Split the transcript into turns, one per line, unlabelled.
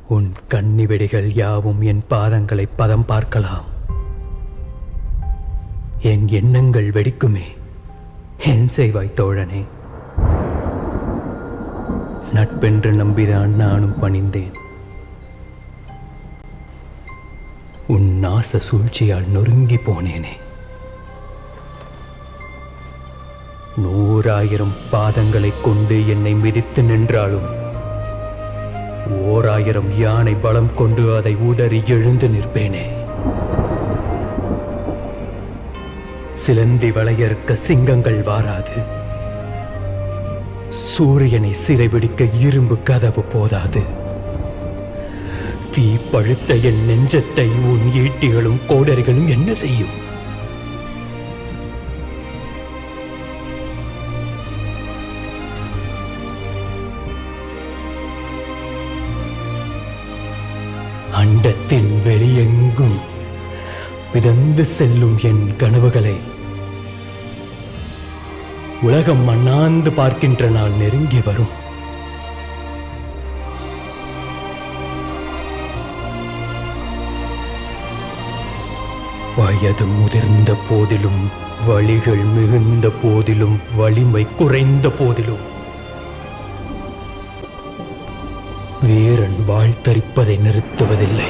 உன் கண்ணிவெடிகள் யாவும் என் பாதங்களை பதம் பார்க்கலாம். என் எண்ணங்கள் வெடிக்குமே, என் செய்வாய் தோழனே. நட்பென்று நம்பிதான் நானும் பணிந்தேன். உன் நாச சூழ்ச்சியால் நொறுங்கி போனேனே. 100,000 பாதங்களைக் கொண்டு என்னை மிதித்து நின்றாலும் 1000 யானை பலம் கொண்டு அதை உதறி எழுந்து நிற்பேனே. சிலந்தி வளையறுக்க சிங்கங்கள் வாராது. சூரியனை சிறைபிடிக்க இரும்பு கதவு போதாது. தீ பழுத்த என் நெஞ்சத்தை உன் ஈட்டிகளும் கோடரிகளும் என்ன செய்யும்? அண்டத்தின் வெளியெங்கும் மிதந்து செல்லும் என் கனவுகளை உலகம் அண்ணாந்து பார்க்கின்ற நாள் நெருங்கி வரும். வயது முதிர்ந்த போதிலும், வழிகள் மிகுந்த போதிலும், வலிமை குறைந்த போதிலும் வீரன் வாழ்த்தரிப்பதை நிறுத்துவதில்லை.